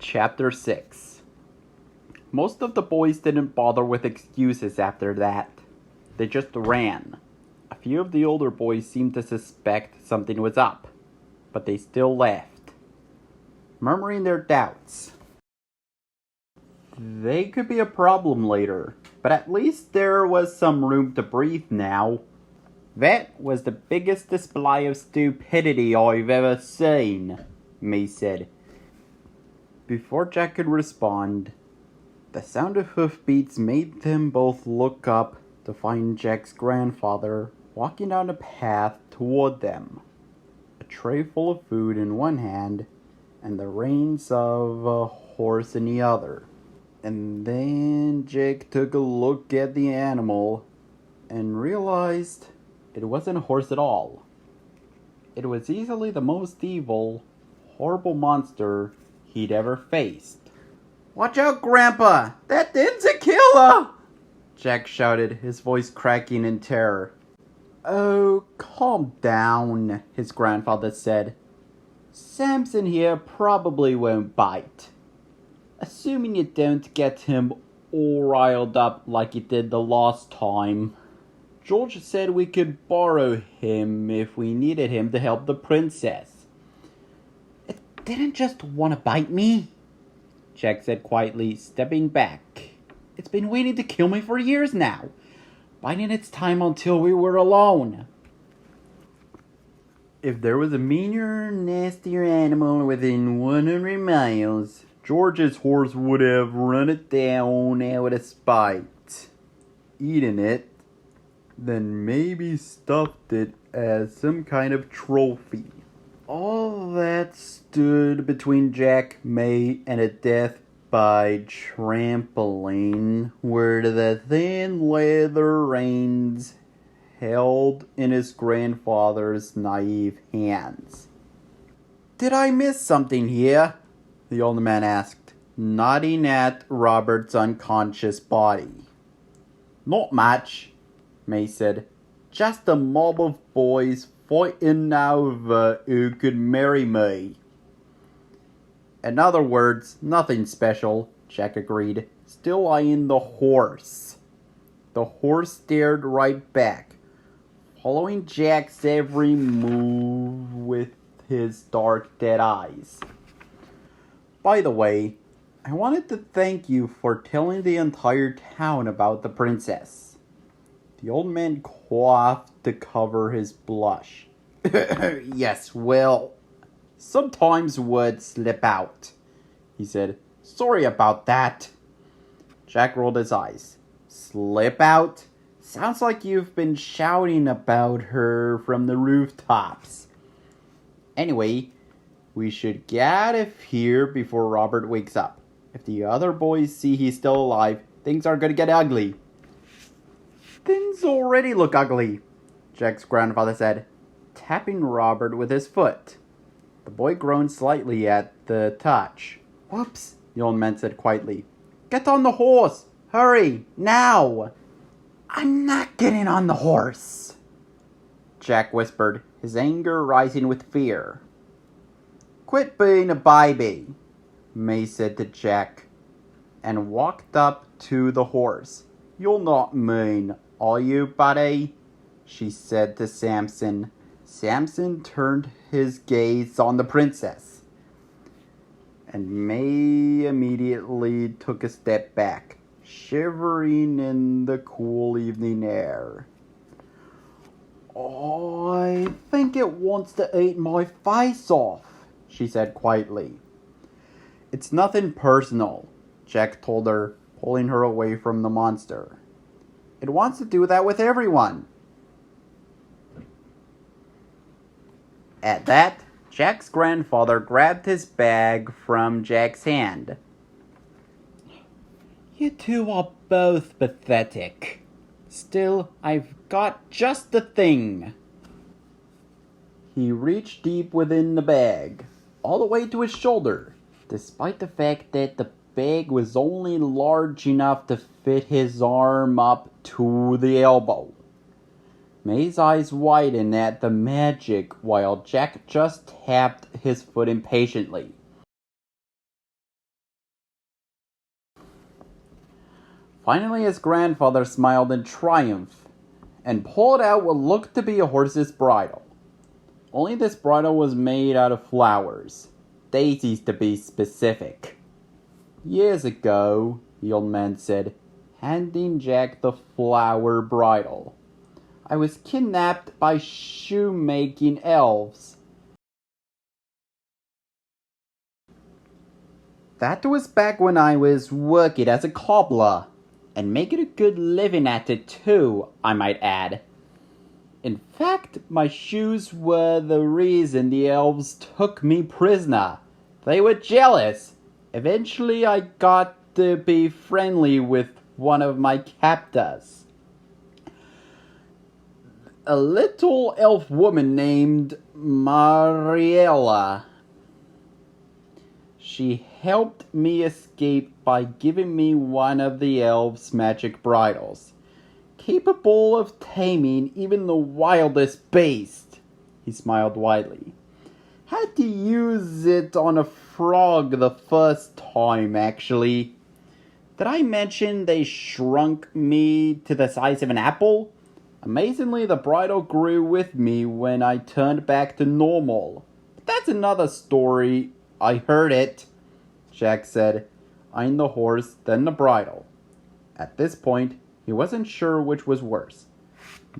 Chapter 6. Most of the boys didn't bother with excuses after that. They just ran. A few of the older boys seemed to suspect something was up, but they still left, murmuring their doubts. They could be a problem later, but at least there was some room to breathe now. That was the biggest display of stupidity I've ever seen, May said. Before Jack could respond, the sound of hoofbeats made them both look up to find Jack's grandfather walking down a path toward them, a tray full of food in one hand and the reins of a horse in the other. And then Jack took a look at the animal and realized it wasn't a horse at all. It was easily the most evil, horrible monster he'd ever faced. "Watch out, Grandpa! That thing's a killer!" Jack shouted, his voice cracking in terror. "Oh, calm down," his grandfather said. "Samson here probably won't bite. Assuming you don't get him all riled up like you did the last time. George said we could borrow him if we needed him to help the princess." "It didn't just want to bite me," Jack said quietly, stepping back. "It's been waiting to kill me for years now, biding its time until we were alone." If there was a meaner, nastier animal within 100 miles, George's horse would have run it down out of spite, eaten it, then maybe stuffed it as some kind of trophy. All that stood between Jack, May, and a death by trampling were the thin leather reins held in his grandfather's naive hands. "Did I miss something here?" the old man asked, nodding at Robert's unconscious body. "Not much," May said. "Just a mob of boys fighting over who could marry me." "In other words, nothing special," Jack agreed, still eyeing the horse. The horse stared right back, following Jack's every move with his dark, dead eyes. "By the way, I wanted to thank you for telling the entire town about the princess." The old man coughed to cover his blush. "Yes, well, sometimes words slip out," he said. "Sorry about that." Jack rolled his eyes. "Slip out? Sounds like you've been shouting about her from the rooftops. Anyway, we should get out of here before Robert wakes up. If the other boys see he's still alive, things are going to get ugly." "Things already look ugly," Jack's grandfather said, tapping Robert with his foot. The boy groaned slightly at the touch. "Whoops," the old man said quietly. "Get on the horse! Hurry, now!" "I'm not getting on the horse," Jack whispered, his anger rising with fear. "Quit being a baby," May said to Jack, and walked up to the horse. "You're not mean, are you, buddy?" she said to Samson. Samson turned his gaze on the princess, and May immediately took a step back, shivering in the cool evening air. "I think it wants to eat my face off," she said quietly. "It's nothing personal," Jack told her, pulling her away from the monster. "It wants to do that with everyone." At that, Jack's grandfather grabbed his bag from Jack's hand. "You two are both pathetic. Still, I've got just the thing." He reached deep within the bag, all the way to his shoulder, despite the fact that the bag was only large enough to fit his arm up to the elbow. May's eyes widened at the magic while Jack just tapped his foot impatiently. Finally, his grandfather smiled in triumph and pulled out what looked to be a horse's bridle. Only this bridle was made out of flowers, daisies to be specific. Years ago, the old man said, handing Jack the flower bridle, I was kidnapped by shoemaking elves. That was back when I was working as a cobbler, and making a good living at it too, I might add. In fact, my shoes were the reason the elves took me prisoner. They were jealous. Eventually I got to be friendly with one of my captors. A little elf woman named Mariella. She helped me escape by giving me one of the elves' magic bridles, capable of taming even the wildest beast. He smiled widely. Had to use it on a frog the first time, actually. Did I mention they shrunk me to the size of an apple? Amazingly, the bridle grew with me when I turned back to normal. But that's another story. I heard it, Jack said, eyeing the horse, then the bridle. At this point, he wasn't sure which was worse.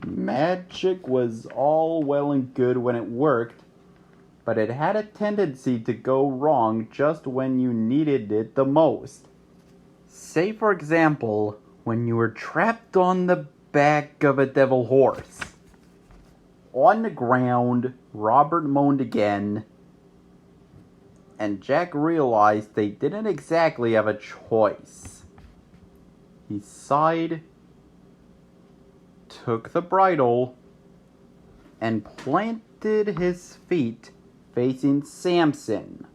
Magic was all well and good when it worked, but it had a tendency to go wrong just when you needed it the most. Say, for example, when you were trapped on the back of a devil horse. On the ground, Robert moaned again, and Jack realized they didn't exactly have a choice. He sighed, took the bridle, and planted his feet facing Samson.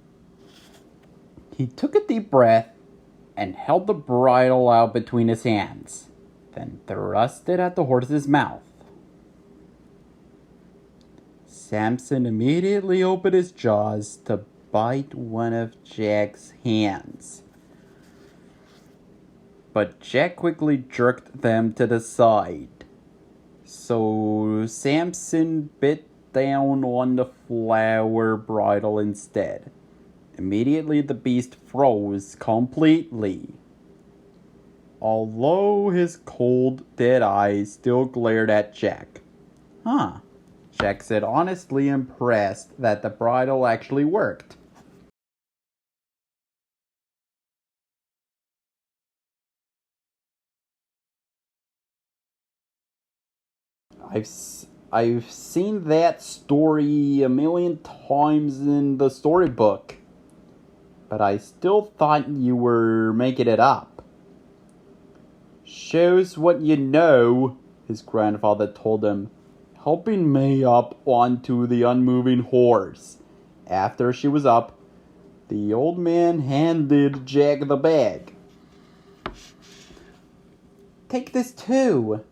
He took a deep breath and held the bridle out between his hands, then thrust it at the horse's mouth. Samson immediately opened his jaws to bite one of Jack's hands, but Jack quickly jerked them to the side. So Samson bit down on the flower bridle instead. Immediately the beast froze completely, although his cold, dead eyes still glared at Jack. Jack said, honestly impressed that the bridle actually worked. I've seen that story a million times in the storybook, but I still thought you were making it up. Shows what you know, his grandfather told him, helping May up onto the unmoving horse. After she was up, the old man handed Jack the bag. Take this too.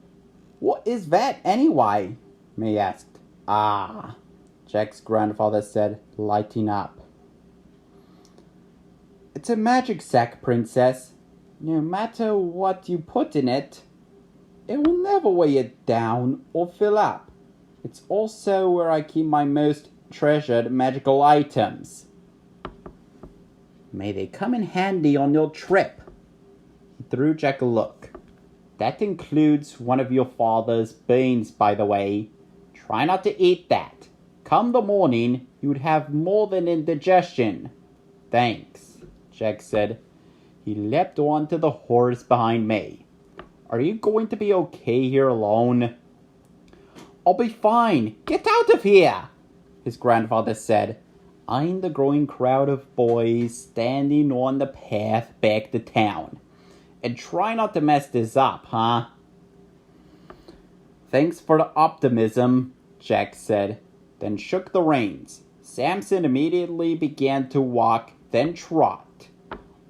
What is that anyway? May asked. Jack's grandfather said, lighting up. It's a magic sack, princess. No matter what you put in it, it will never weigh it down or fill up. It's also where I keep my most treasured magical items. May they come in handy on your trip. He threw Jack a look. That includes one of your father's beans, by the way. Try not to eat that. Come the morning, you'd have more than indigestion. Thanks, Jack said. He leapt onto the horse behind May. Are you going to be okay here alone? I'll be fine. Get out of here, his grandfather said, eyeing the growing crowd of boys standing on the path back to town. And try not to mess this up, huh? Thanks for the optimism, Jack said, then shook the reins. Samson immediately began to walk, then trot.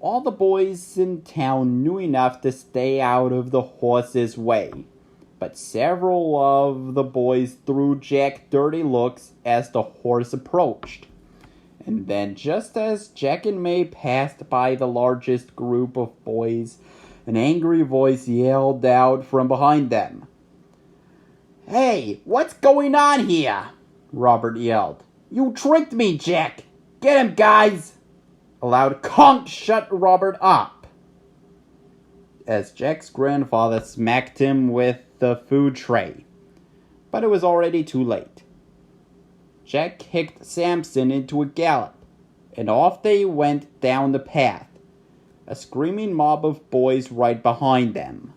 All the boys in town knew enough to stay out of the horse's way, but several of the boys threw Jack dirty looks as the horse approached. And then just as Jack and May passed by the largest group of boys, An angry voice yelled out from behind them. "Hey, what's going on here?" Robert yelled. "You tricked me, Jack! Get him, guys!" A loud conk shut Robert up as Jack's grandfather smacked him with the food tray. But it was already too late. Jack kicked Samson into a gallop, and off they went down the path, a screaming mob of boys right behind them.